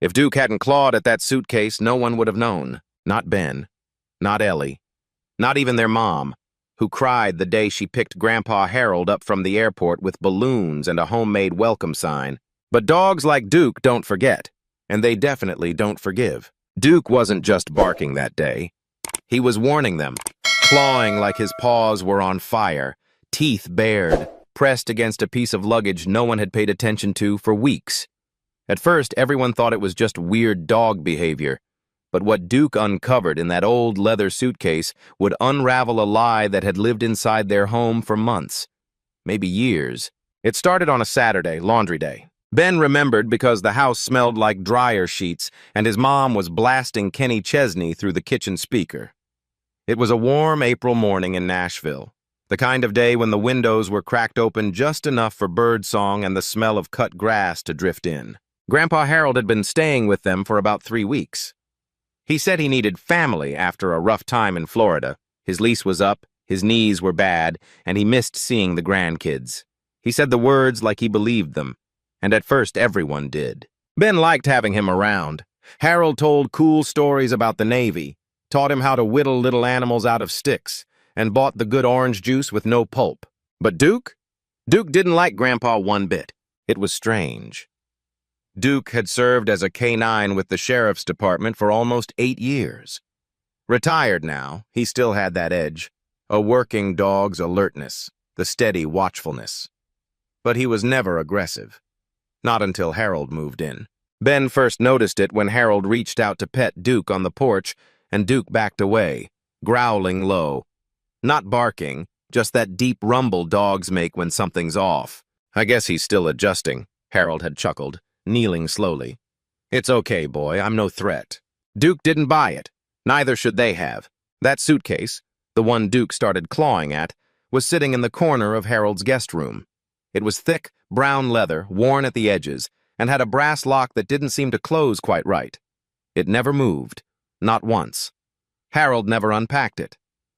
If Duke hadn't clawed at that suitcase, no one would have known. Not Ben. Not Ellie. Not even their mom, who cried the day she picked Grandpa Harold up from the airport with balloons and a homemade welcome sign. But dogs like Duke don't forget, and they definitely don't forgive. Duke wasn't just barking that day. He was warning them, clawing like his paws were on fire, teeth bared, pressed against a piece of luggage no one had paid attention to for weeks. At first, everyone thought it was just weird dog behavior, but what Duke uncovered in that old leather suitcase would unravel a lie that had lived inside their home for months, maybe years. It started on a Saturday, laundry day. Ben remembered because the house smelled like dryer sheets and his mom was blasting Kenny Chesney through the kitchen speaker. It was a warm April morning in Nashville, the kind of day when the windows were cracked open just enough for birdsong and the smell of cut grass to drift in. Grandpa Harold had been staying with them for about 3 weeks. He said he needed family after a rough time in Florida. His lease was up, his knees were bad, and he missed seeing the grandkids. He said the words like he believed them, and at first everyone did. Ben liked having him around. Harold told cool stories about the Navy, taught him how to whittle little animals out of sticks, and bought the good orange juice with no pulp. But Duke? Duke didn't like Grandpa one bit. It was strange. Duke had served as a K-9 with the sheriff's department for almost 8 years. Retired now, he still had that edge, a working dog's alertness, the steady watchfulness. But he was never aggressive. Not until Harold moved in. Ben first noticed it when Harold reached out to pet Duke on the porch, and Duke backed away, growling low. Not barking, just that deep rumble dogs make when something's off. I guess he's still adjusting, Harold had chuckled, kneeling slowly. It's okay, boy, I'm no threat. Duke didn't buy it. Neither should they have. That suitcase, the one Duke started clawing at, was sitting in the corner of Harold's guest room. It was thick, brown leather, worn at the edges, and had a brass lock that didn't seem to close quite right. It never moved. Not once. Harold never unpacked it.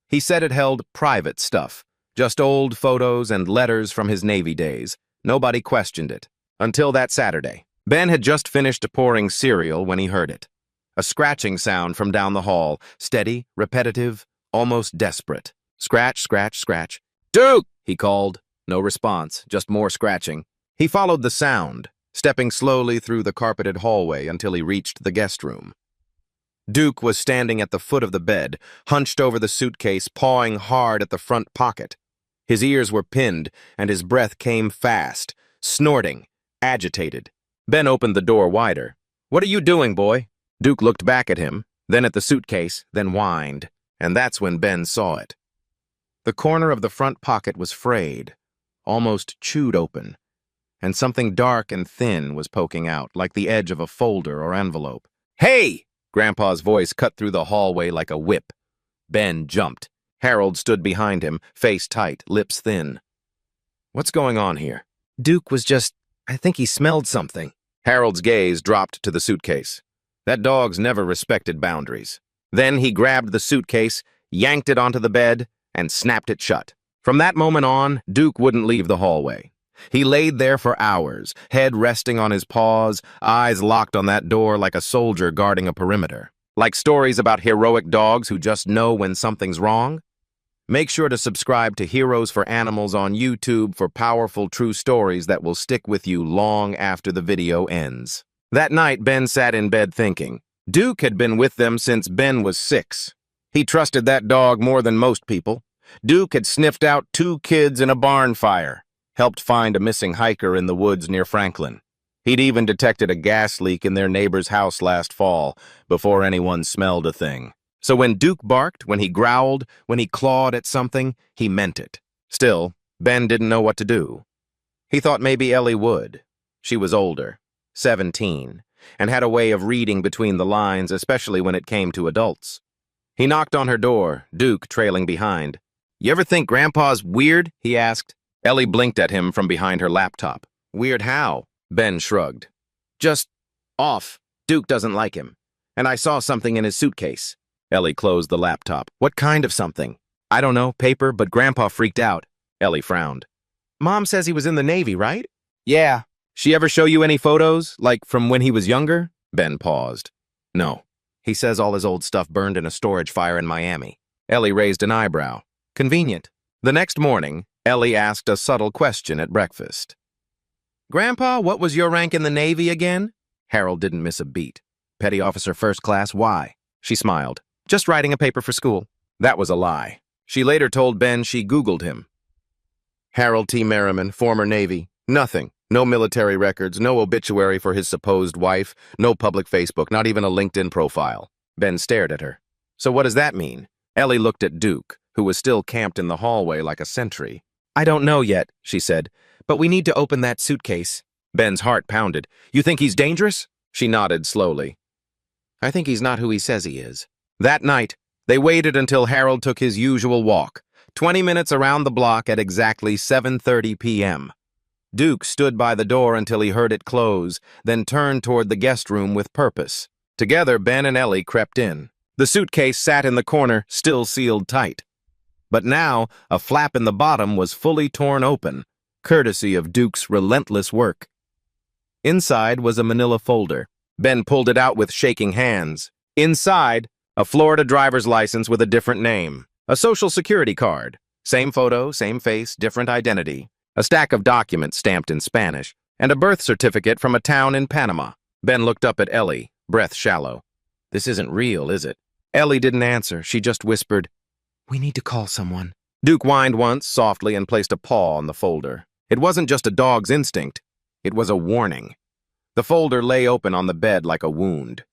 He said it held private stuff, just old photos and letters from his Navy days. Nobody questioned it. Until that Saturday. Ben had just finished pouring cereal when he heard it. A scratching sound from down the hall, steady, repetitive, almost desperate. Scratch, scratch, scratch. Duke! He called. No response, just more scratching. He followed the sound, stepping slowly through the carpeted hallway until he reached the guest room. Duke was standing at the foot of the bed, hunched over the suitcase, pawing hard at the front pocket. His ears were pinned, and his breath came fast, snorting, agitated. Ben opened the door wider. What are you doing, boy? Duke looked back at him, then at the suitcase, then whined, and that's when Ben saw it. The corner of the front pocket was frayed, almost chewed open, and something dark and thin was poking out, like the edge of a folder or envelope. Hey! Grandpa's voice cut through the hallway like a whip. Ben jumped. Harold stood behind him, face tight, lips thin. What's going on here? Duke was I think he smelled something. Harold's gaze dropped to the suitcase. That dog's never respected boundaries. Then he grabbed the suitcase, yanked it onto the bed, and snapped it shut. From that moment on, Duke wouldn't leave the hallway. He laid there for hours, head resting on his paws, eyes locked on that door like a soldier guarding a perimeter. Like stories about heroic dogs who just know when something's wrong? Make sure to subscribe to Heroes for Animals on YouTube for powerful true stories that will stick with you long after the video ends. That night, Ben sat in bed thinking. Duke had been with them since Ben was 6. He trusted that dog more than most people. Duke had sniffed out 2 kids in a barn fire, helped find a missing hiker in the woods near Franklin. He'd even detected a gas leak in their neighbor's house last fall, before anyone smelled a thing. So when Duke barked, when he growled, when he clawed at something, he meant it. Still, Ben didn't know what to do. He thought maybe Ellie would. She was older, 17, and had a way of reading between the lines, especially when it came to adults. He knocked on her door, Duke trailing behind. You ever think Grandpa's weird? He asked. Ellie blinked at him from behind her laptop. Weird how? Ben shrugged. Just off. Duke doesn't like him. And I saw something in his suitcase. Ellie closed the laptop. What kind of something? I don't know, paper, but Grandpa freaked out. Ellie frowned. Mom says he was in the Navy, right? Yeah. She ever show you any photos, like from when he was younger? Ben paused. No. He says all his old stuff burned in a storage fire in Miami. Ellie raised an eyebrow. Convenient. The next morning, Ellie asked a subtle question at breakfast. Grandpa, what was your rank in the Navy again? Harold didn't miss a beat. Petty officer first class, why? She smiled. Just writing a paper for school. That was a lie. She later told Ben she Googled him. Harold T. Merriman, former Navy. Nothing. No military records, no obituary for his supposed wife, no public Facebook, not even a LinkedIn profile. Ben stared at her. So what does that mean? Ellie looked at Duke, who was still camped in the hallway like a sentry. I don't know yet, she said, but we need to open that suitcase. Ben's heart pounded. You think he's dangerous? She nodded slowly. I think he's not who he says he is. That night, they waited until Harold took his usual walk, 20 minutes around the block at exactly 7:30 p.m. Duke stood by the door until he heard it close, then turned toward the guest room with purpose. Together, Ben and Ellie crept in. The suitcase sat in the corner, still sealed tight. But now, a flap in the bottom was fully torn open, courtesy of Duke's relentless work. Inside was a manila folder. Ben pulled it out with shaking hands. Inside, a Florida driver's license with a different name. A social security card. Same photo, same face, different identity. A stack of documents stamped in Spanish, and a birth certificate from a town in Panama. Ben looked up at Ellie, breath shallow. This isn't real, is it? Ellie didn't answer. She just whispered, We need to call someone. Duke whined once, softly, and placed a paw on the folder. It wasn't just a dog's instinct. It was a warning. The folder lay open on the bed like a wound.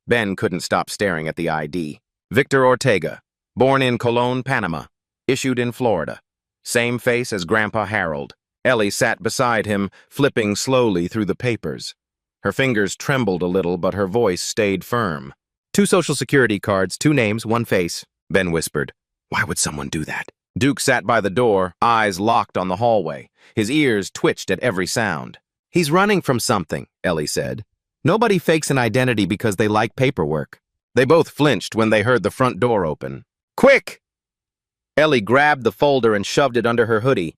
Ben couldn't stop staring at the ID. Victor Ortega, born in Colon, Panama, issued in Florida. Same face as Grandpa Harold. Ellie sat beside him, flipping slowly through the papers. Her fingers trembled a little, but her voice stayed firm. 2 social security cards, 2 names, 1 face, Ben whispered. Why would someone do that? Duke sat by the door, eyes locked on the hallway. His ears twitched at every sound. He's running from something, Ellie said. Nobody fakes an identity because they like paperwork. They both flinched when they heard the front door open. Quick! Ellie grabbed the folder and shoved it under her hoodie.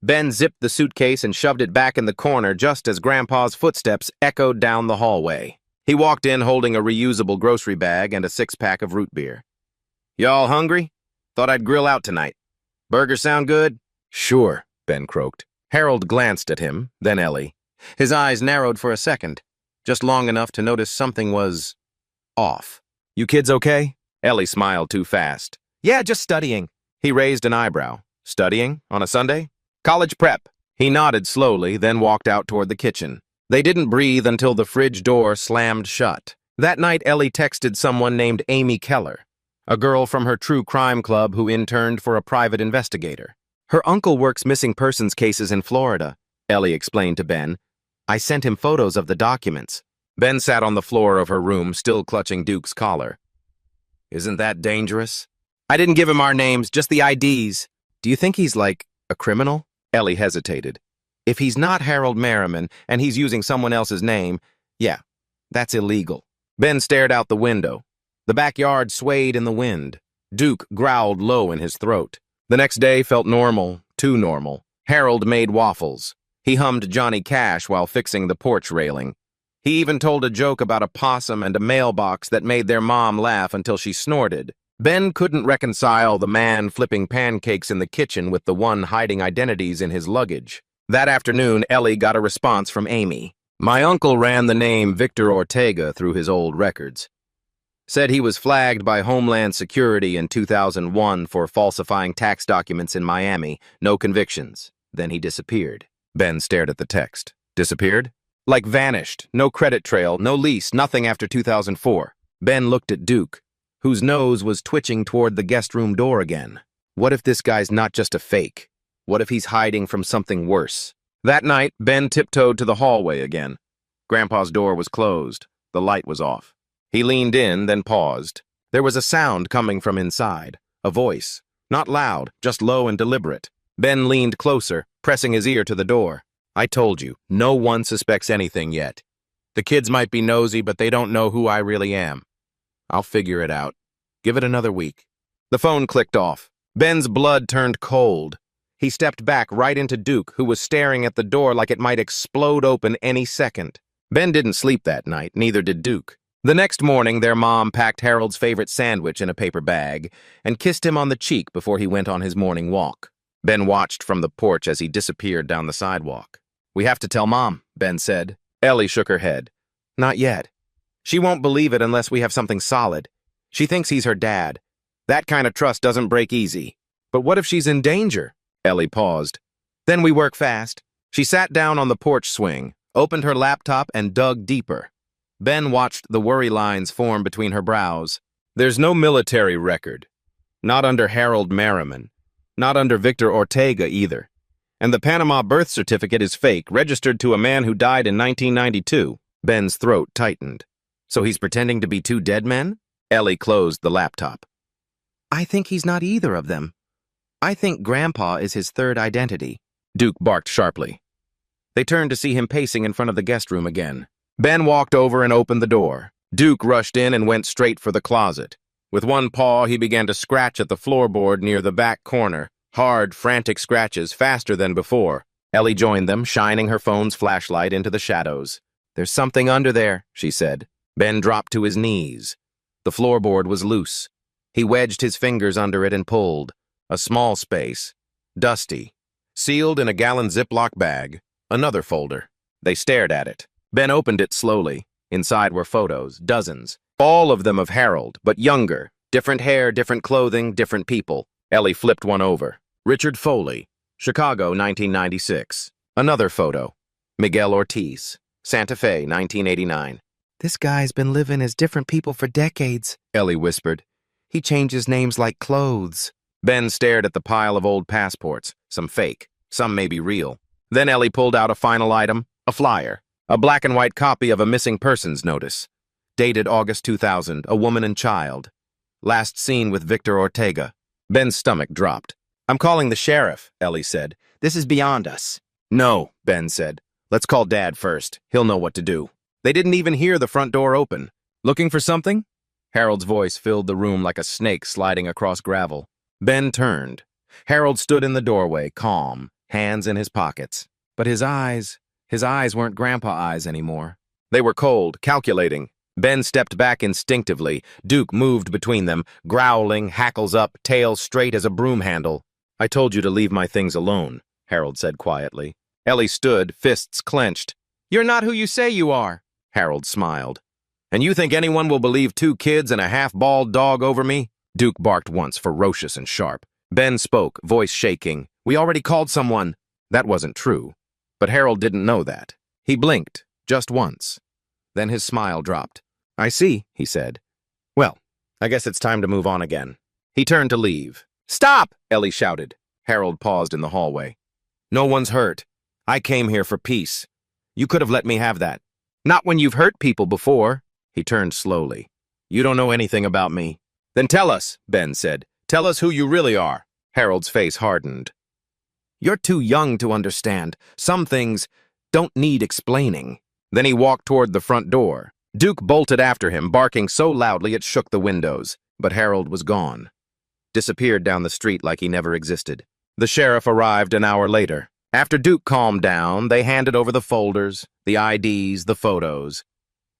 Ben zipped the suitcase and shoved it back in the corner just as Grandpa's footsteps echoed down the hallway. He walked in holding a reusable grocery bag and a 6-pack of root beer. Y'all hungry? Thought I'd grill out tonight. Burgers sound good? Sure, Ben croaked. Harold glanced at him, then Ellie. His eyes narrowed for a second, just long enough to notice something was off. You kids okay? Ellie smiled too fast. Yeah, just studying. He raised an eyebrow. Studying? On a Sunday? College prep. He nodded slowly, then walked out toward the kitchen. They didn't breathe until the fridge door slammed shut. That night, Ellie texted someone named Amy Keller, a girl from her true crime club who interned for a private investigator. Her uncle works missing persons cases in Florida, Ellie explained to Ben. I sent him photos of the documents. Ben sat on the floor of her room, still clutching Duke's collar. Isn't that dangerous? I didn't give him our names, just the IDs. Do you think he's like a criminal? Ellie hesitated. If he's not Harold Merriman and he's using someone else's name, yeah, that's illegal. Ben stared out the window. The backyard swayed in the wind. Duke growled low in his throat. The next day felt normal, too normal. Harold made waffles. He hummed Johnny Cash while fixing the porch railing. He even told a joke about a possum and a mailbox that made their mom laugh until she snorted. Ben couldn't reconcile the man flipping pancakes in the kitchen with the one hiding identities in his luggage. That afternoon, Ellie got a response from Amy. My uncle ran the name Victor Ortega through his old records. Said he was flagged by Homeland Security in 2001 for falsifying tax documents in Miami. No convictions. Then he disappeared. Ben stared at the text. Disappeared? Like vanished. No credit trail, no lease, nothing after 2004. Ben looked at Duke, whose nose was twitching toward the guest room door again. What if this guy's not just a fake? What if he's hiding from something worse? That night, Ben tiptoed to the hallway again. Grandpa's door was closed. The light was off. He leaned in, then paused. There was a sound coming from inside. A voice. Not loud, just low and deliberate. Ben leaned closer, pressing his ear to the door. I told you, no one suspects anything yet. The kids might be nosy, but they don't know who I really am. I'll figure it out. Give it another week. The phone clicked off. Ben's blood turned cold. He stepped back right into Duke, who was staring at the door like it might explode open any second. Ben didn't sleep that night, neither did Duke. The next morning, their mom packed Harold's favorite sandwich in a paper bag and kissed him on the cheek before he went on his morning walk. Ben watched from the porch as he disappeared down the sidewalk. "We have to tell Mom," Ben said. Ellie shook her head. "Not yet. She won't believe it unless we have something solid. She thinks he's her dad. That kind of trust doesn't break easy." "But what if she's in danger?" Ellie paused. "Then we work fast." She sat down on the porch swing, opened her laptop, and dug deeper. Ben watched the worry lines form between her brows. "There's no military record. Not under Harold Merriman. Not under Victor Ortega either. And the Panama birth certificate is fake, registered to a man who died in 1992. Ben's throat tightened. "So he's pretending to be two dead men?" Ellie closed the laptop. "I think he's not either of them. I think Grandpa is his third identity." Duke barked sharply. They turned to see him pacing in front of the guest room again. Ben walked over and opened the door. Duke rushed in and went straight for the closet. With one paw, he began to scratch at the floorboard near the back corner. Hard, frantic scratches, faster than before. Ellie joined them, shining her phone's flashlight into the shadows. "There's something under there," she said. Ben dropped to his knees. The floorboard was loose. He wedged his fingers under it and pulled. A small space. Dusty. Sealed in a gallon Ziploc bag. Another folder. They stared at it. Ben opened it slowly. Inside were photos, dozens. All of them of Harold, but younger. Different hair, different clothing, different people. Ellie flipped one over. Richard Foley, Chicago, 1996. Another photo. Miguel Ortiz, Santa Fe, 1989. "This guy's been living as different people for decades," Ellie whispered. "He changes names like clothes." Ben stared at the pile of old passports, some fake, some maybe real. Then Ellie pulled out a final item, a flyer. A black and white copy of a missing persons notice. Dated August 2000, a woman and child. Last seen with Victor Ortega. Ben's stomach dropped. "I'm calling the sheriff," Ellie said. "This is beyond us." "No," Ben said. "Let's call Dad first. He'll know what to do." They didn't even hear the front door open. "Looking for something?" Harold's voice filled the room like a snake sliding across gravel. Ben turned. Harold stood in the doorway, calm, hands in his pockets. But his eyes weren't Grandpa eyes anymore. They were cold, calculating. Ben stepped back instinctively. Duke moved between them, growling, hackles up, tail straight as a broom handle. "I told you to leave my things alone," Harold said quietly. Ellie stood, fists clenched. "You're not who you say you are," Harold smiled. "And you think anyone will believe two kids and a half-bald dog over me?" Duke barked once, ferocious and sharp. Ben spoke, voice shaking. "We already called someone." That wasn't true. But Harold didn't know that. He blinked, just once. Then his smile dropped. "I see," he said. "Well, I guess it's time to move on again." He turned to leave. "Stop!" Ellie shouted. Harold paused in the hallway. "No one's hurt. I came here for peace. You could have let me have that." "Not when you've hurt people before." He turned slowly. "You don't know anything about me." "Then tell us," Ben said. "Tell us who you really are." Harold's face hardened. "You're too young to understand. Some things don't need explaining." Then he walked toward the front door. Duke bolted after him, barking so loudly it shook the windows. But Harold was gone. Disappeared down the street like he never existed. The sheriff arrived an hour later. After Duke calmed down, they handed over the folders, the IDs, the photos.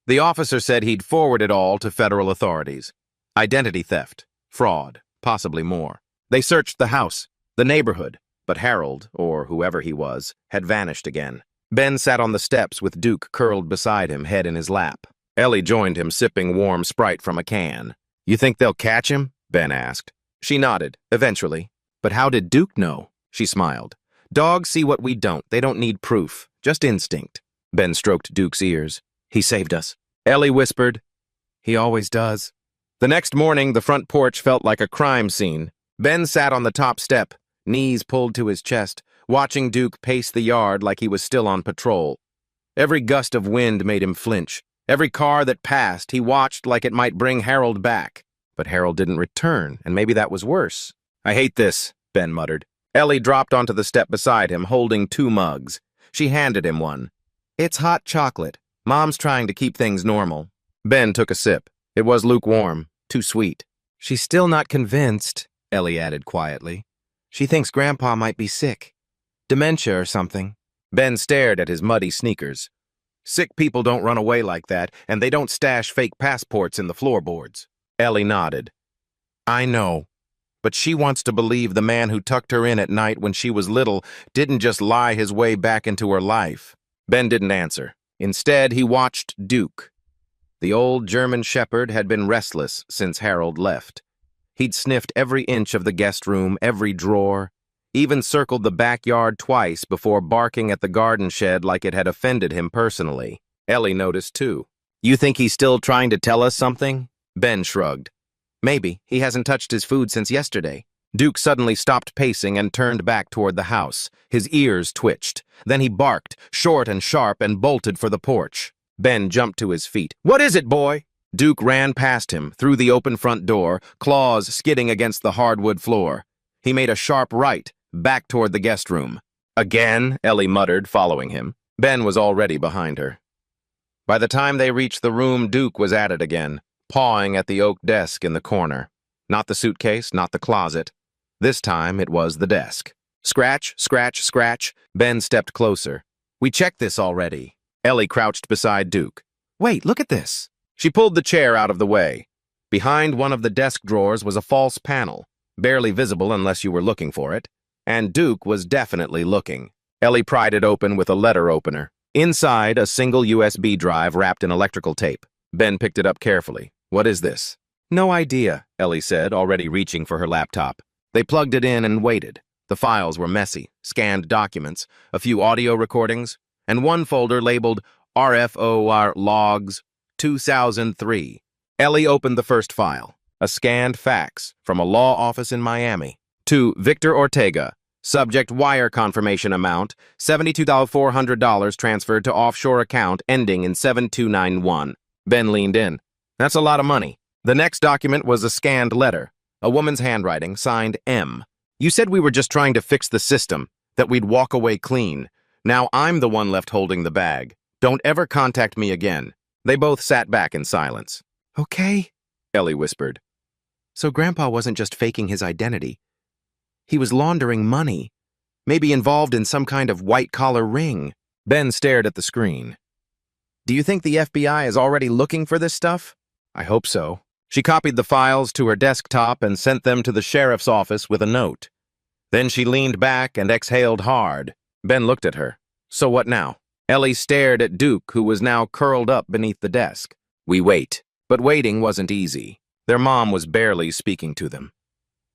The officer said he'd forward it all to federal authorities. Identity theft, fraud, possibly more. They searched the house, the neighborhood. But Harold, or whoever he was, had vanished again. Ben sat on the steps with Duke curled beside him, head in his lap. Ellie joined him, sipping warm Sprite from a can. "You think they'll catch him?" Ben asked. She nodded, eventually. "But how did Duke know?" She smiled. "Dogs see what we don't. They don't need proof, just instinct." Ben stroked Duke's ears. "He saved us." Ellie whispered, "He always does." The next morning, the front porch felt like a crime scene. Ben sat on the top step, knees pulled to his chest, watching Duke pace the yard like he was still on patrol. Every gust of wind made him flinch. Every car that passed, he watched like it might bring Harold back. But Harold didn't return, and maybe that was worse. "I hate this," Ben muttered. Ellie dropped onto the step beside him, holding 2 mugs. She handed him one. "It's hot chocolate. Mom's trying to keep things normal." Ben took a sip. It was lukewarm, too sweet. "She's still not convinced," Ellie added quietly. "She thinks Grandpa might be sick. Dementia or something." Ben stared at his muddy sneakers. Sick people don't run away like that, and they don't stash fake passports in the floorboards. Ellie nodded. I know. But she wants to believe the man who tucked her in at night when she was little didn't just lie his way back into her life. Ben didn't answer. Instead, he watched Duke. The old German shepherd had been restless since Harold left. He'd sniffed every inch of the guest room, every drawer, even circled the backyard twice before barking at the garden shed like it had offended him personally. Ellie noticed, too. You think he's still trying to tell us something? Ben shrugged. Maybe. He hasn't touched his food since yesterday. Duke suddenly stopped pacing and turned back toward the house. His ears twitched. Then he barked, short and sharp, and bolted for the porch. Ben jumped to his feet. What is it, boy? Duke ran past him, through the open front door, claws skidding against the hardwood floor. He made a sharp right, back toward the guest room. Again, Ellie muttered, following him. Ben was already behind her. By the time they reached the room, Duke was at it again, pawing at the oak desk in the corner. Not the suitcase, not the closet. This time it was the desk. Scratch, scratch, scratch. Ben stepped closer. We checked this already. Ellie crouched beside Duke. Wait, look at this. She pulled the chair out of the way. Behind one of the desk drawers was a false panel, barely visible unless you were looking for it, and Duke was definitely looking. Ellie pried it open with a letter opener. Inside, a single USB drive wrapped in electrical tape. Ben picked it up carefully. What is this? No idea, Ellie said, already reaching for her laptop. They plugged it in and waited. The files were messy, scanned documents, a few audio recordings, and one folder labeled RFOR Logs 2003. Ellie opened the first file, a scanned fax from a law office in Miami. To Victor Ortega, subject wire confirmation amount, $72,400 transferred to offshore account ending in 7291. Ben leaned in. That's a lot of money. The next document was a scanned letter, a woman's handwriting, signed M. You said we were just trying to fix the system, that we'd walk away clean. Now I'm the one left holding the bag. Don't ever contact me again. They both sat back in silence. Okay, Ellie whispered. So Grandpa wasn't just faking his identity. He was laundering money, maybe involved in some kind of white-collar ring. Ben stared at the screen. Do you think the FBI is already looking for this stuff? I hope so. She copied the files to her desktop and sent them to the sheriff's office with a note. Then she leaned back and exhaled hard. Ben looked at her. So what now? Ellie stared at Duke, who was now curled up beneath the desk. We wait. But waiting wasn't easy. Their mom was barely speaking to them.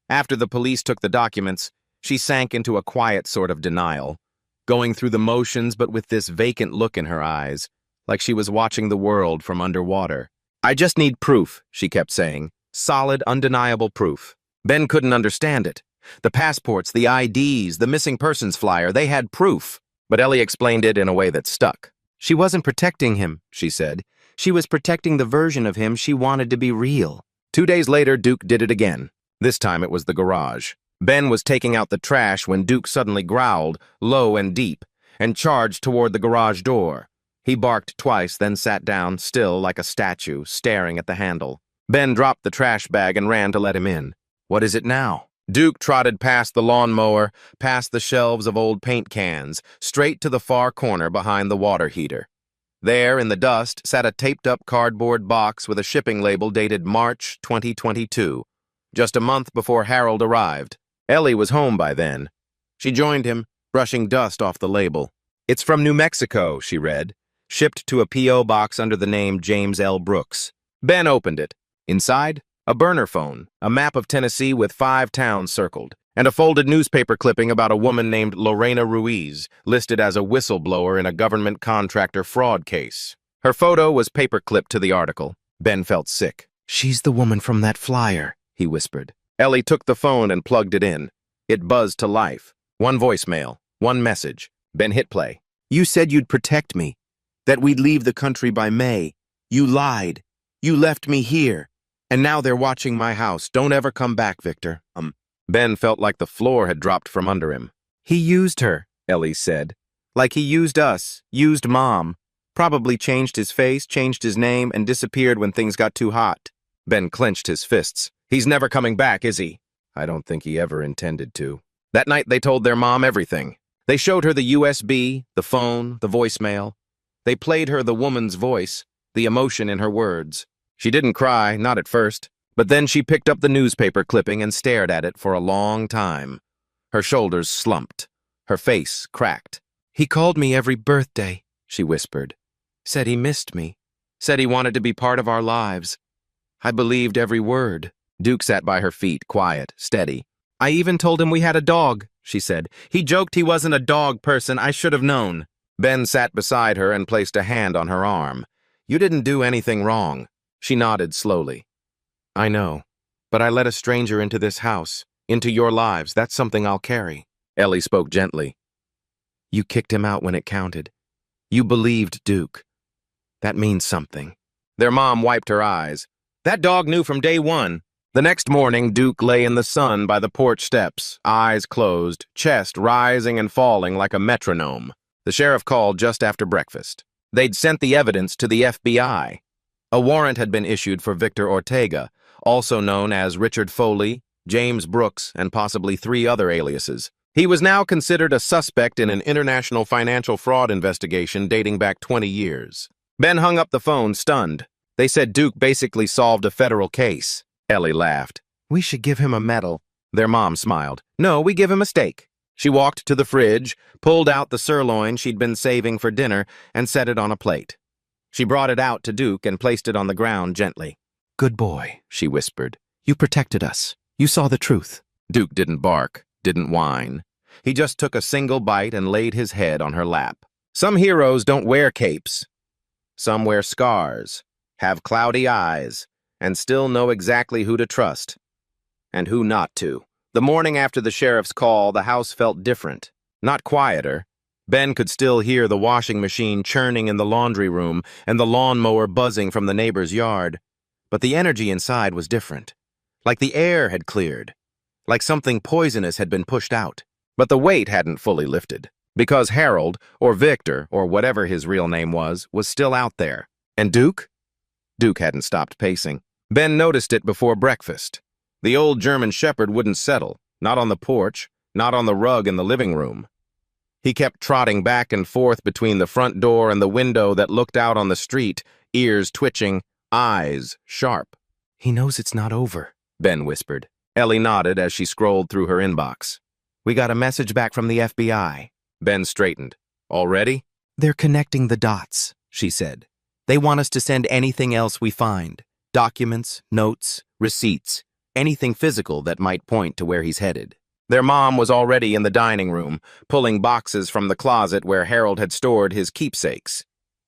After the police took the documents, she sank into a quiet sort of denial, going through the motions but with this vacant look in her eyes, like she was watching the world from underwater. I just need proof, she kept saying. Solid, undeniable proof. Ben couldn't understand it. The passports, the IDs, the missing persons flyer, they had proof. But Ellie explained it in a way that stuck. She wasn't protecting him, she said. She was protecting the version of him she wanted to be real. 2 days later, Duke did it again. This time it was the garage. Ben was taking out the trash when Duke suddenly growled, low and deep, and charged toward the garage door. He barked twice, then sat down, still like a statue, staring at the handle. Ben dropped the trash bag and ran to let him in. What is it now? Duke trotted past the lawnmower, past the shelves of old paint cans, straight to the far corner behind the water heater. There, in the dust, sat a taped-up cardboard box with a shipping label dated March 2022, just a month before Harold arrived. Ellie was home by then. She joined him, brushing dust off the label. It's from New Mexico, she read, shipped to a P.O. box under the name James L. Brooks. Ben opened it. Inside, a burner phone, a map of Tennessee with 5 towns circled, and a folded newspaper clipping about a woman named Lorena Ruiz, listed as a whistleblower in a government contractor fraud case. Her photo was paper-clipped to the article. Ben felt sick. She's the woman from that flyer, he whispered. Ellie took the phone and plugged it in. It buzzed to life. One voicemail, one message. Ben hit play. You said you'd protect me, that we'd leave the country by May. You lied. You left me here. And now they're watching my house. Don't ever come back, Victor. Ben felt like the floor had dropped from under him. He used her, Ellie said. Like he used us, used Mom. Probably changed his face, changed his name, and disappeared when things got too hot. Ben clenched his fists. He's never coming back, is he? I don't think he ever intended to. That night they told their mom everything. They showed her the USB, the phone, the voicemail. They played her the woman's voice, the emotion in her words. She didn't cry, not at first, but then she picked up the newspaper clipping and stared at it for a long time. Her shoulders slumped. Her face cracked. "He called me every birthday," she whispered. "Said he missed me. Said he wanted to be part of our lives. I believed every word." Duke sat by her feet, quiet, steady. "I even told him we had a dog," she said. "He joked he wasn't a dog person. I should have known." Ben sat beside her and placed a hand on her arm. "You didn't do anything wrong." She nodded slowly. "I know, but I let a stranger into this house, into your lives. That's something I'll carry." Ellie spoke gently. "You kicked him out when it counted. You believed Duke. That means something." Their mom wiped her eyes. "That dog knew from day one." The next morning, Duke lay in the sun by the porch steps, eyes closed, chest rising and falling like a metronome. The sheriff called just after breakfast. They'd sent the evidence to the FBI. A warrant had been issued for Victor Ortega, also known as Richard Foley, James Brooks, and possibly 3 other aliases. He was now considered a suspect in an international financial fraud investigation dating back 20 years. Ben hung up the phone, stunned. They said Duke basically solved a federal case. Ellie laughed. "We should give him a medal." Their mom smiled. "No, we give him a steak." She walked to the fridge, pulled out the sirloin she'd been saving for dinner, and set it on a plate. She brought it out to Duke and placed it on the ground gently. "Good boy," she whispered. "You protected us. You saw the truth." Duke didn't bark, didn't whine. He just took a single bite and laid his head on her lap. Some heroes don't wear capes. Some wear scars, have cloudy eyes, and still know exactly who to trust and who not to. The morning after the sheriff's call, the house felt different, not quieter. Ben could still hear the washing machine churning in the laundry room and the lawnmower buzzing from the neighbor's yard. But the energy inside was different, like the air had cleared, like something poisonous had been pushed out. But the weight hadn't fully lifted, because Harold, or Victor, or whatever his real name was still out there. And Duke? Duke hadn't stopped pacing. Ben noticed it before breakfast. The old German shepherd wouldn't settle, not on the porch, not on the rug in the living room. He kept trotting back and forth between the front door and the window that looked out on the street, ears twitching, eyes sharp. "He knows it's not over," Ben whispered. Ellie nodded as she scrolled through her inbox. "We got a message back from the FBI." Ben straightened. "Already?" "They're connecting the dots," she said. "They want us to send anything else we find. Documents, notes, receipts, anything physical that might point to where he's headed." Their mom was already in the dining room, pulling boxes from the closet where Harold had stored his keepsakes.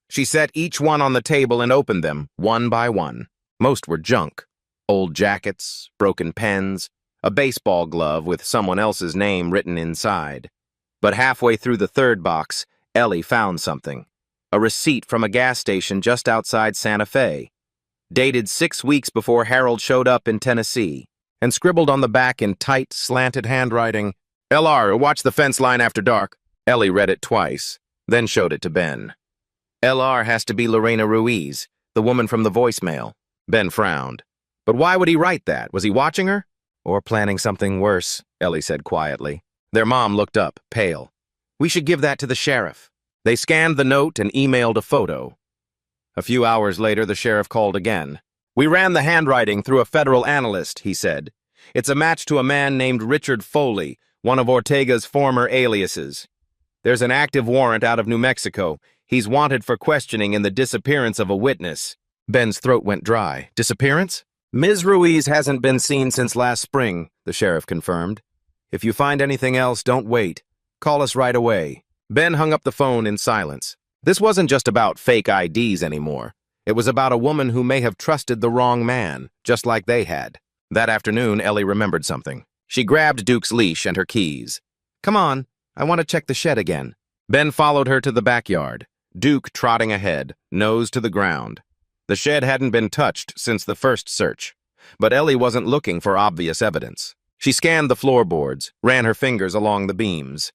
She set each one on the table and opened them, one by one. Most were junk. Old jackets, broken pens, a baseball glove with someone else's name written inside. But halfway through the third box, Ellie found something. A receipt from a gas station just outside Santa Fe, dated 6 weeks before Harold showed up in Tennessee, and scribbled on the back in tight, slanted handwriting, "LR, watch the fence line after dark." Ellie read it twice, then showed it to Ben. "LR has to be Lorena Ruiz, the woman from the voicemail." Ben frowned. But why would he write that? Was he watching her? "Or planning something worse," Ellie said quietly. Their mom looked up, pale. "We should give that to the sheriff." They scanned the note and emailed a photo. A few hours later, the sheriff called again. "We ran the handwriting through a federal analyst," he said. "It's a match to a man named Richard Foley, one of Ortega's former aliases. There's an active warrant out of New Mexico. He's wanted for questioning in the disappearance of a witness." Ben's throat went dry. "Disappearance?" "Ms. Ruiz hasn't been seen since last spring," the sheriff confirmed. "If you find anything else, don't wait. Call us right away." Ben hung up the phone in silence. This wasn't just about fake IDs anymore. It was about a woman who may have trusted the wrong man, just like they had. That afternoon, Ellie remembered something. She grabbed Duke's leash and her keys. "Come on, I want to check the shed again." Ben followed her to the backyard, Duke trotting ahead, nose to the ground. The shed hadn't been touched since the first search, but Ellie wasn't looking for obvious evidence. She scanned the floorboards, ran her fingers along the beams.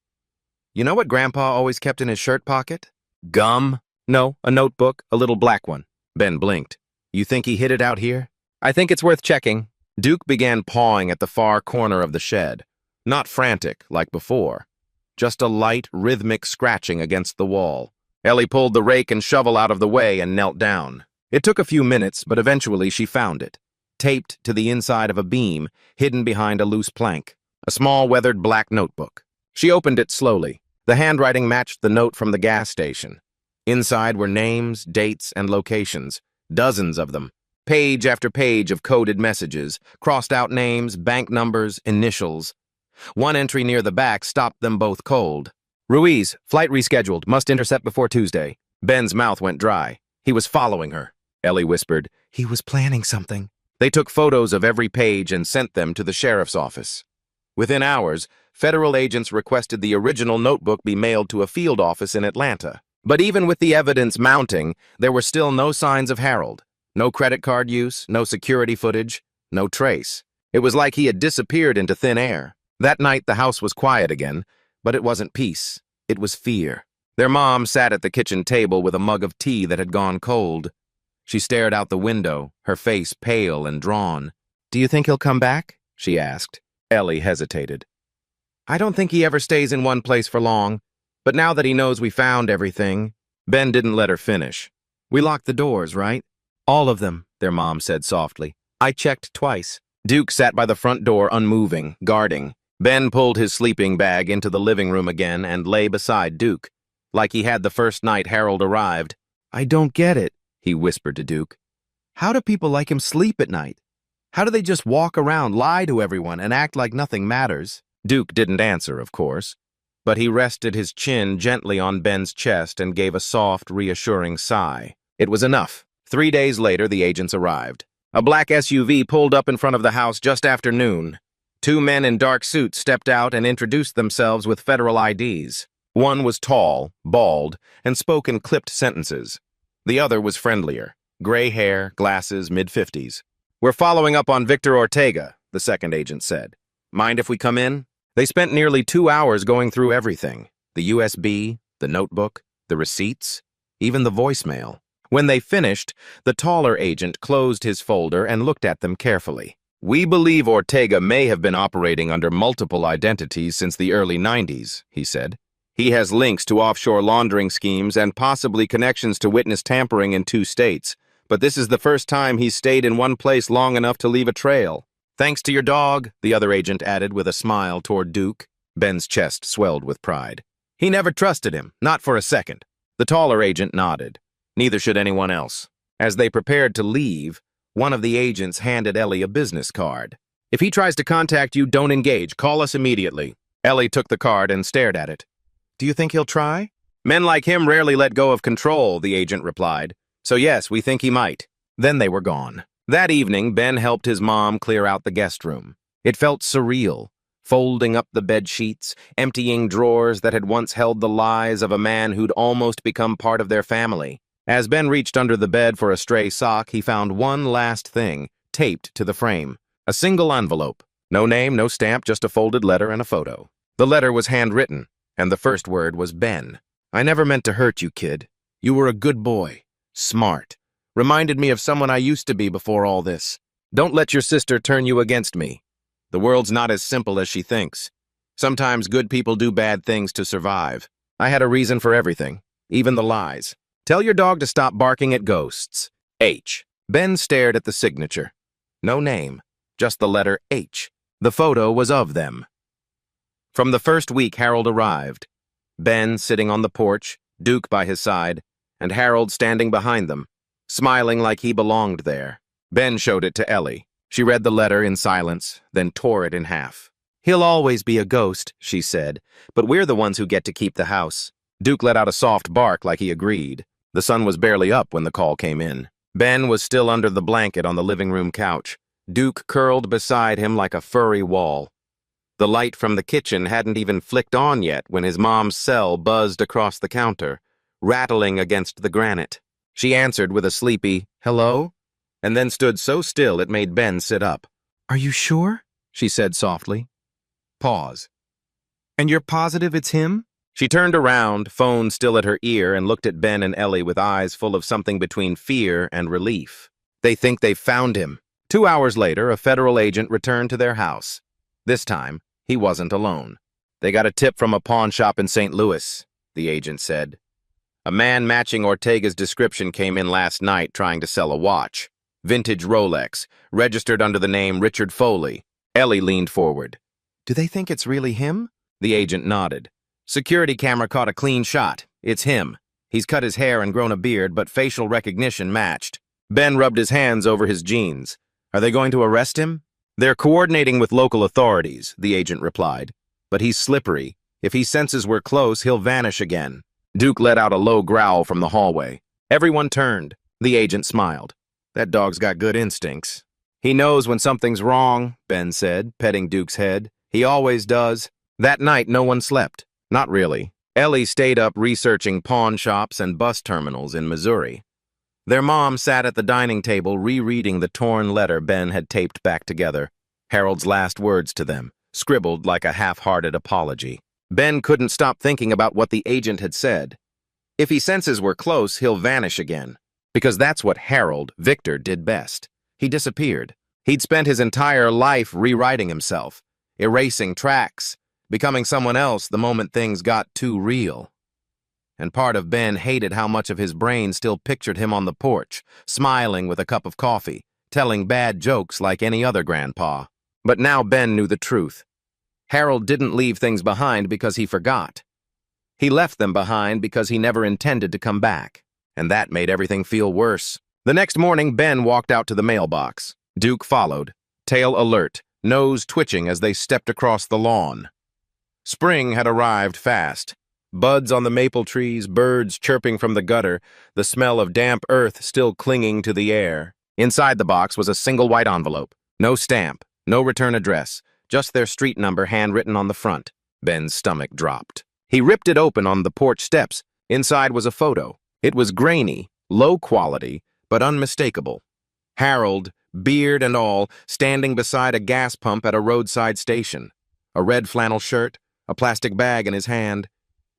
"You know what Grandpa always kept in his shirt pocket?" "Gum?" "No, a notebook, a little black one." Ben blinked. "You think he hid it out here?" "I think it's worth checking." Duke began pawing at the far corner of the shed. Not frantic, like before. Just a light, rhythmic scratching against the wall. Ellie pulled the rake and shovel out of the way and knelt down. It took a few minutes, but eventually she found it, taped to the inside of a beam, hidden behind a loose plank. A small, weathered black notebook. She opened it slowly. The handwriting matched the note from the gas station. Inside were names, dates, and locations, dozens of them. Page after page of coded messages, crossed-out names, bank numbers, initials. One entry near the back stopped them both cold. Ruiz, flight rescheduled, must intercept before Tuesday. Ben's mouth went dry. He was following her. Ellie whispered, "He was planning something." They took photos of every page and sent them to the sheriff's office. Within hours, federal agents requested the original notebook be mailed to a field office in Atlanta. But even with the evidence mounting, there were still no signs of Harold. No credit card use, no security footage, no trace. It was like he had disappeared into thin air. That night, the house was quiet again, but it wasn't peace. It was fear. Their mom sat at the kitchen table with a mug of tea that had gone cold. She stared out the window, her face pale and drawn. "Do you think he'll come back?" she asked. Ellie hesitated. "I don't think he ever stays in one place for long, but now that he knows we found everything..." Ben didn't let her finish. "We locked the doors, right?" "All of them," their mom said softly. "I checked twice." Duke sat by the front door unmoving, guarding. Ben pulled his sleeping bag into the living room again and lay beside Duke, like he had the first night Harold arrived. "I don't get it," he whispered to Duke. "How do people like him sleep at night? How do they just walk around, lie to everyone, and act like nothing matters?" Duke didn't answer, of course, but he rested his chin gently on Ben's chest and gave a soft, reassuring sigh. It was enough. 3 days later, the agents arrived. A black SUV pulled up in front of the house just after noon. 2 men in dark suits stepped out and introduced themselves with federal IDs. One was tall, bald, and spoke in clipped sentences. The other was friendlier. Gray hair, glasses, mid-50s. "We're following up on Victor Ortega," the second agent said. "Mind if we come in?" They spent nearly 2 hours going through everything. The USB, the notebook, the receipts, even the voicemail. When they finished, the taller agent closed his folder and looked at them carefully. "We believe Ortega may have been operating under multiple identities since the early 90s, he said. "He has links to offshore laundering schemes and possibly connections to witness tampering in 2 states. But this is the first time he's stayed in one place long enough to leave a trail." "Thanks to your dog," the other agent added with a smile toward Duke. Ben's chest swelled with pride. "He never trusted him, not for a second." The taller agent nodded. Neither should anyone else. As they prepared to leave, one of the agents handed Ellie a business card. "If he tries to contact you, don't engage. Call us immediately." Ellie took the card and stared at it. "Do you think he'll try?" "Men like him rarely let go of control," the agent replied. "So yes, we think he might." Then they were gone. That evening, Ben helped his mom clear out the guest room. It felt surreal, folding up the bed sheets, emptying drawers that had once held the lies of a man who'd almost become part of their family. As Ben reached under the bed for a stray sock, he found one last thing, taped to the frame. A single envelope. No name, no stamp, just a folded letter and a photo. The letter was handwritten, and the first word was Ben. "I never meant to hurt you, kid. You were a good boy. Smart. Reminded me of someone I used to be before all this. Don't let your sister turn you against me. The world's not as simple as she thinks. Sometimes good people do bad things to survive. I had a reason for everything, even the lies. Tell your dog to stop barking at ghosts. H." Ben stared at the signature. No name, just the letter H. The photo was of them. From the first week Harold arrived, Ben sitting on the porch, Duke by his side, and Harold standing behind them, smiling like he belonged there. Ben showed it to Ellie. She read the letter in silence, then tore it in half. "He'll always be a ghost," she said, "but we're the ones who get to keep the house." Duke let out a soft bark like he agreed. The sun was barely up when the call came in. Ben was still under the blanket on the living room couch, Duke curled beside him like a furry wall. The light from the kitchen hadn't even flicked on yet when his mom's cell buzzed across the counter, rattling against the granite. She answered with a sleepy, "Hello?" and then stood so still it made Ben sit up. "Are you sure?" she said softly. Pause. "And you're positive it's him?" She turned around, phone still at her ear, and looked at Ben and Ellie with eyes full of something between fear and relief. "They think they've found him." 2 hours later, a federal agent returned to their house. This time, he wasn't alone. "They got a tip from a pawn shop in St. Louis," the agent said. A man matching Ortega's description came in last night trying to sell a watch. Vintage Rolex, registered under the name Richard Foley. Ellie leaned forward. Do they think it's really him? The agent nodded. Security camera caught a clean shot. It's him. He's cut his hair and grown a beard, but facial recognition matched. Ben rubbed his hands over his jeans. Are they going to arrest him? They're coordinating with local authorities, the agent replied. But he's slippery. If he senses we're close, he'll vanish again. Duke let out a low growl from the hallway. Everyone turned. The agent smiled. That dog's got good instincts. He knows when something's wrong, Ben said, petting Duke's head. He always does. That night, no one slept. Not really. Ellie stayed up researching pawn shops and bus terminals in Missouri. Their mom sat at the dining table rereading the torn letter Ben had taped back together. Harold's last words to them, scribbled like a half-hearted apology. Ben couldn't stop thinking about what the agent had said. If he senses we're close, he'll vanish again. Because that's what Harold, Victor, did best. He disappeared. He'd spent his entire life rewriting himself, erasing tracks, becoming someone else the moment things got too real. And part of Ben hated how much of his brain still pictured him on the porch, smiling with a cup of coffee, telling bad jokes like any other grandpa. But now Ben knew the truth. Harold didn't leave things behind because he forgot. He left them behind because he never intended to come back. And that made everything feel worse. The next morning, Ben walked out to the mailbox. Duke followed, tail alert, nose twitching as they stepped across the lawn. Spring had arrived fast. Buds on the maple trees, birds chirping from the gutter, the smell of damp earth still clinging to the air. Inside the box was a single white envelope. No stamp, no return address, just their street number handwritten on the front. Ben's stomach dropped. He ripped it open on the porch steps. Inside was a photo. It was grainy, low quality, but unmistakable. Harold, beard and all, standing beside a gas pump at a roadside station. A red flannel shirt, a plastic bag in his hand,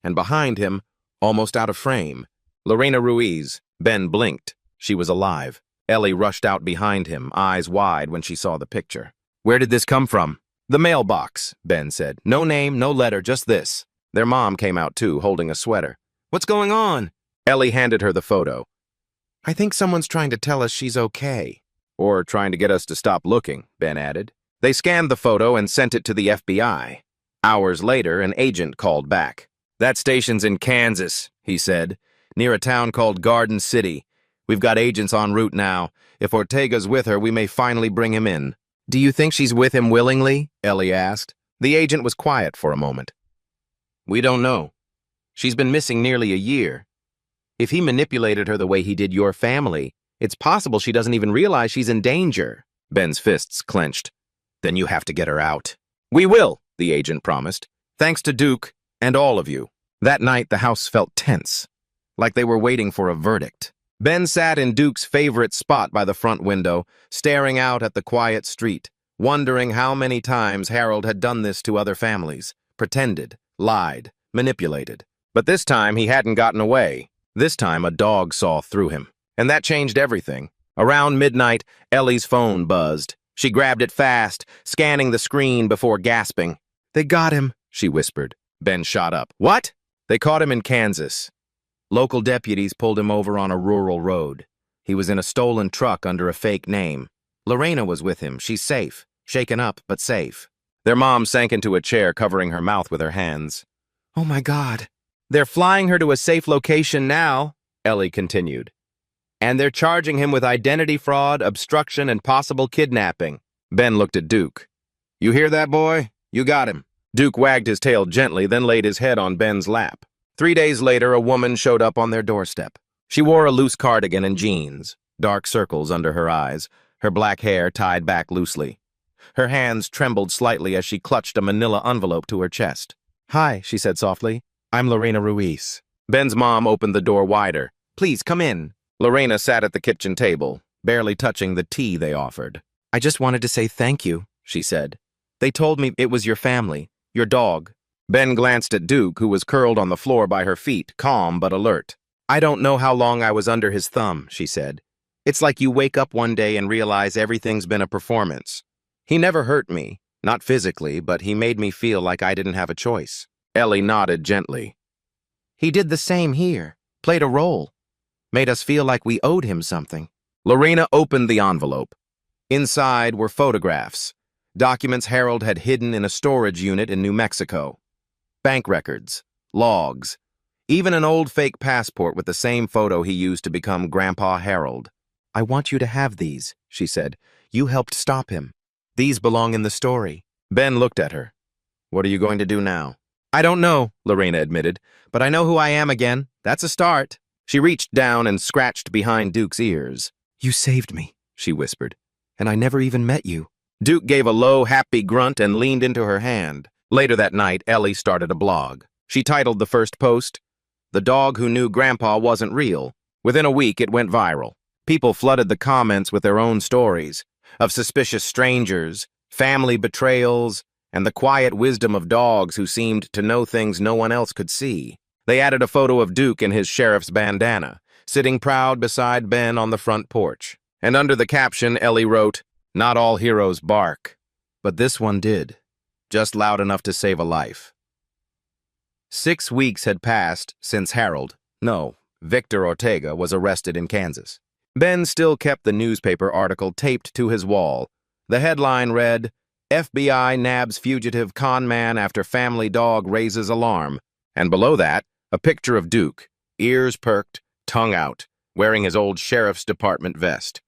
and behind him, almost out of frame, Lorena Ruiz. Ben blinked. She was alive. Ellie rushed out behind him, eyes wide when she saw the picture. Where did this come from? The mailbox, Ben said. No name, no letter, just this. Their mom came out too, holding a sweater. What's going on? Ellie handed her the photo. I think someone's trying to tell us she's okay. Or trying to get us to stop looking, Ben added. They scanned the photo and sent it to the FBI. Hours later, an agent called back. That station's in Kansas, he said, near a town called Garden City. We've got agents en route now. If Ortega's with her, we may finally bring him in. Do you think she's with him willingly? Ellie asked. The agent was quiet for a moment. We don't know. She's been missing nearly a year. If he manipulated her the way he did your family, it's possible she doesn't even realize she's in danger. Ben's fists clenched. Then you have to get her out. We will, the agent promised. Thanks to Duke and all of you. That night, the house felt tense, like they were waiting for a verdict. Ben sat in Duke's favorite spot by the front window, staring out at the quiet street, wondering how many times Harold had done this to other families, pretended, lied, manipulated. But this time, he hadn't gotten away. This time, a dog saw through him. And that changed everything. Around midnight, Ellie's phone buzzed. She grabbed it fast, scanning the screen before gasping. They got him, she whispered. Ben shot up. What? They caught him in Kansas. Local deputies pulled him over on a rural road. He was in a stolen truck under a fake name. Lorena was with him. She's safe. Shaken up, but safe. Their mom sank into a chair, covering her mouth with her hands. Oh my God. They're flying her to a safe location now, Ellie continued. And they're charging him with identity fraud, obstruction, and possible kidnapping. Ben looked at Duke. You hear that, boy? You got him. Duke wagged his tail gently, then laid his head on Ben's lap. 3 days later, a woman showed up on their doorstep. She wore a loose cardigan and jeans, dark circles under her eyes, her black hair tied back loosely. Her hands trembled slightly as she clutched a manila envelope to her chest. Hi, she said softly. I'm Lorena Ruiz. Ben's mom opened the door wider. Please, come in. Lorena sat at the kitchen table, barely touching the tea they offered. I just wanted to say thank you, she said. They told me it was your family, your dog. Ben glanced at Duke, who was curled on the floor by her feet, calm but alert. I don't know how long I was under his thumb, she said. It's like you wake up one day and realize everything's been a performance. He never hurt me, not physically, but he made me feel like I didn't have a choice. Ellie nodded gently. He did the same here. Played a role. Made us feel like we owed him something. Lorena opened the envelope. Inside were photographs, documents Harold had hidden in a storage unit in New Mexico. Bank records, logs, even an old fake passport with the same photo he used to become Grandpa Harold. "I want you to have these," she said. "You helped stop him. These belong in the story." Ben looked at her. "What are you going to do now?" "I don't know," Lorena admitted, "but I know who I am again. That's a start." She reached down and scratched behind Duke's ears. "You saved me," she whispered, "and I never even met you." Duke gave a low, happy grunt and leaned into her hand. Later that night, Ellie started a blog. She titled the first post, "The Dog Who Knew Grandpa Wasn't Real." Within a week, it went viral. People flooded the comments with their own stories of suspicious strangers, family betrayals, and the quiet wisdom of dogs who seemed to know things no one else could see. They added a photo of Duke in his sheriff's bandana, sitting proud beside Ben on the front porch. And under the caption, Ellie wrote, "Not all heroes bark, but this one did, just loud enough to save a life." 6 weeks had passed since Victor Ortega was arrested in Kansas. Ben still kept the newspaper article taped to his wall. The headline read, "FBI nabs fugitive con man after family dog raises alarm." And below that, a picture of Duke, ears perked, tongue out, wearing his old sheriff's department vest.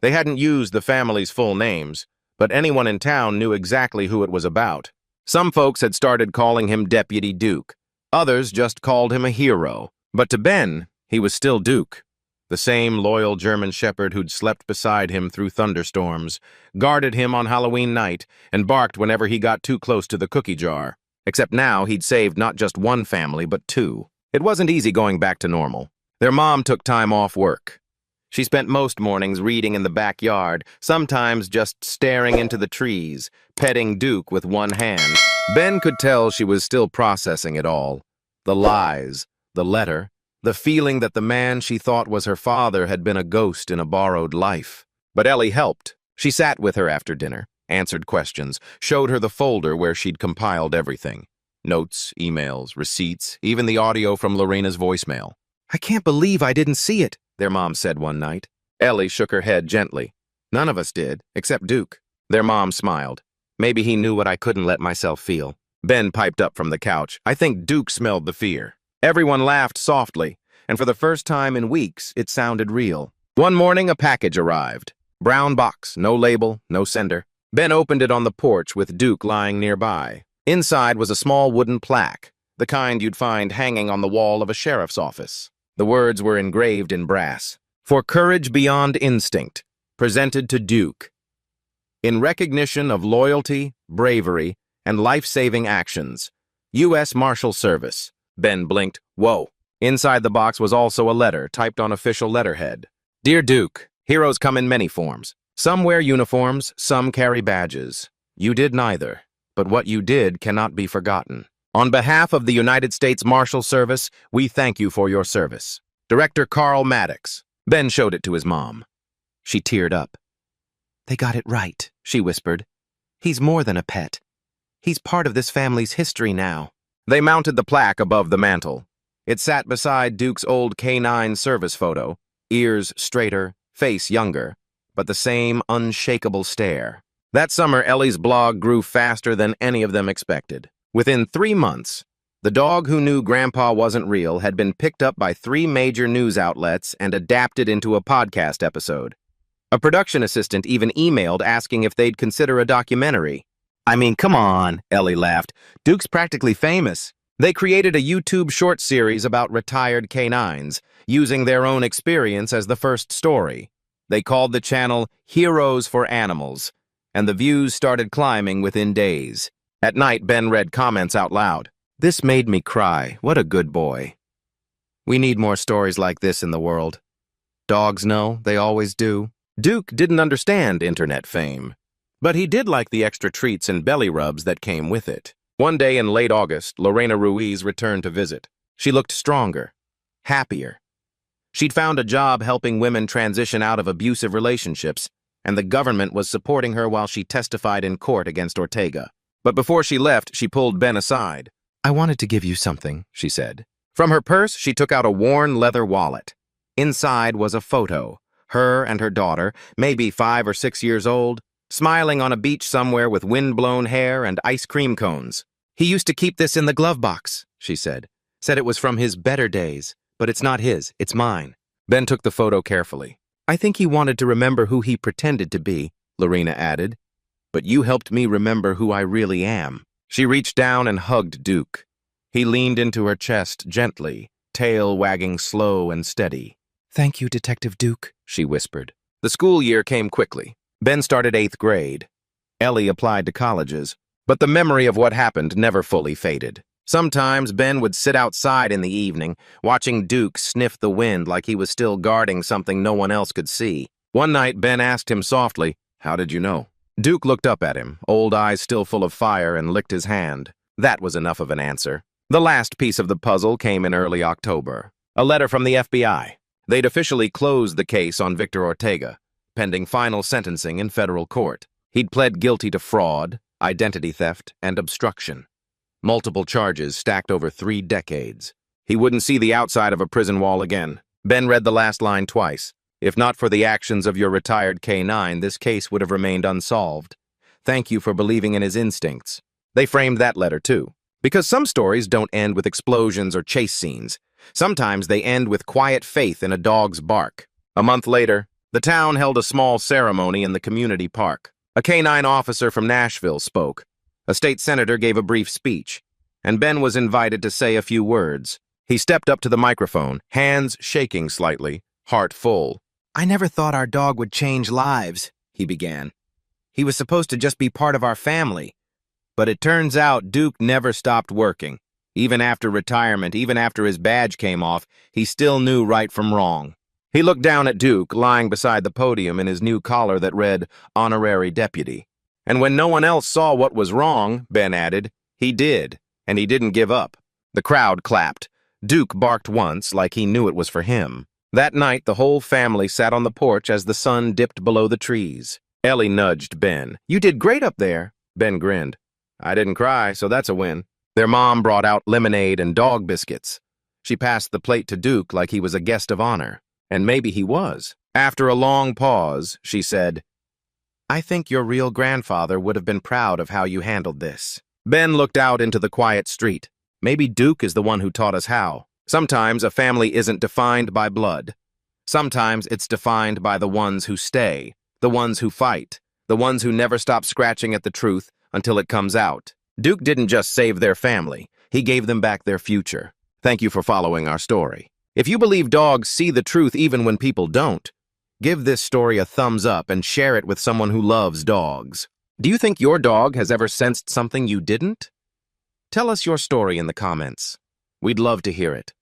They hadn't used the family's full names, but anyone in town knew exactly who it was about. Some folks had started calling him Deputy Duke. Others just called him a hero. But to Ben, he was still Duke, the same loyal German shepherd who'd slept beside him through thunderstorms, guarded him on Halloween night, and barked whenever he got too close to the cookie jar. Except now he'd saved not just one family, but two. It wasn't easy going back to normal. Their mom took time off work. She spent most mornings reading in the backyard, sometimes just staring into the trees, petting Duke with one hand. Ben could tell she was still processing it all. The lies, the letter, the feeling that the man she thought was her father had been a ghost in a borrowed life. But Ellie helped. She sat with her after dinner, answered questions, showed her the folder where she'd compiled everything. Notes, emails, receipts, even the audio from Lorena's voicemail. "I can't believe I didn't see it," their mom said one night. Ellie shook her head gently. "None of us did, except Duke." Their mom smiled. "Maybe he knew what I couldn't let myself feel." Ben piped up from the couch. "I think Duke smelled the fear." Everyone laughed softly, and for the first time in weeks, it sounded real. One morning, a package arrived. Brown box, no label, no sender. Ben opened it on the porch with Duke lying nearby. Inside was a small wooden plaque, the kind you'd find hanging on the wall of a sheriff's office. The words were engraved in brass. "For courage beyond instinct, presented to Duke. In recognition of loyalty, bravery, and life-saving actions. U.S. Marshal Service." Ben blinked. "Whoa." Inside the box was also a letter, typed on official letterhead. "Dear Duke, heroes come in many forms. Some wear uniforms, some carry badges. You did neither, but what you did cannot be forgotten. On behalf of the United States Marshal Service, we thank you for your service. Director Carl Maddox." Ben showed it to his mom. She teared up. "They got it right," she whispered. "He's more than a pet. He's part of this family's history now." They mounted the plaque above the mantel. It sat beside Duke's old K9 service photo, ears straighter, face younger, but the same unshakable stare. That summer, Ellie's blog grew faster than any of them expected. Within 3 months, The Dog Who Knew Grandpa Wasn't Real had been picked up by 3 major news outlets and adapted into a podcast episode. A production assistant even emailed asking if they'd consider a documentary. "I mean, come on," Ellie laughed. "Duke's practically famous." They created a YouTube short series about retired canines, using their own experience as the first story. They called the channel Heroes for Animals, and the views started climbing within days. At night, Ben read comments out loud. "This made me cry. What a good boy. We need more stories like this in the world. Dogs know, they always do." Duke didn't understand internet fame, but he did like the extra treats and belly rubs that came with it. One day in late August, Lorena Ruiz returned to visit. She looked stronger, happier. She'd found a job helping women transition out of abusive relationships, and the government was supporting her while she testified in court against Ortega. But before she left, she pulled Ben aside. "I wanted to give you something," she said. From her purse, she took out a worn leather wallet. Inside was a photo, her and her daughter, maybe 5 or 6 years old, smiling on a beach somewhere with wind-blown hair and ice cream cones. "He used to keep this in the glove box," she said. "Said it was from his better days, but it's not his, it's mine." Ben took the photo carefully. "I think he wanted to remember who he pretended to be," Lorena added. "But you helped me remember who I really am." She reached down and hugged Duke. He leaned into her chest gently, tail wagging slow and steady. "Thank you, Detective Duke," she whispered. The school year came quickly. Ben started 8th grade. Ellie applied to colleges. But the memory of what happened never fully faded. Sometimes Ben would sit outside in the evening, watching Duke sniff the wind like he was still guarding something no one else could see. One night, Ben asked him softly, "How did you know?" Duke looked up at him, old eyes still full of fire, and licked his hand. That was enough of an answer. The last piece of the puzzle came in early October. A letter from the FBI. They'd officially closed the case on Victor Ortega, pending final sentencing in federal court. He'd pled guilty to fraud, identity theft, and obstruction. Multiple charges stacked over 3 decades. He wouldn't see the outside of a prison wall again. Ben read the last line twice. "If not for the actions of your retired K-9, this case would have remained unsolved. Thank you for believing in his instincts." They framed that letter, too. Because some stories don't end with explosions or chase scenes. Sometimes they end with quiet faith in a dog's bark. A month later, the town held a small ceremony in the community park. A K-9 officer from Nashville spoke. A state senator gave a brief speech, and Ben was invited to say a few words. He stepped up to the microphone, hands shaking slightly, heart full. "I never thought our dog would change lives," he began. "He was supposed to just be part of our family. But it turns out Duke never stopped working. Even after retirement, even after his badge came off, he still knew right from wrong." He looked down at Duke, lying beside the podium in his new collar that read, "Honorary Deputy." "And when no one else saw what was wrong," Ben added, "he did, and he didn't give up." The crowd clapped. Duke barked once, like he knew it was for him. That night, the whole family sat on the porch as the sun dipped below the trees. Ellie nudged Ben. "You did great up there." Ben grinned. "I didn't cry, so that's a win." Their mom brought out lemonade and dog biscuits. She passed the plate to Duke like he was a guest of honor. And maybe he was. After a long pause, she said, "I think your real grandfather would have been proud of how you handled this." Ben looked out into the quiet street. Maybe Duke is the one who taught us how. Sometimes a family isn't defined by blood. Sometimes it's defined by the ones who stay, the ones who fight, the ones who never stop scratching at the truth until it comes out. Duke didn't just save their family, he gave them back their future. Thank you for following our story. If you believe dogs see the truth even when people don't, give this story a thumbs up and share it with someone who loves dogs. Do you think your dog has ever sensed something you didn't? Tell us your story in the comments. We'd love to hear it.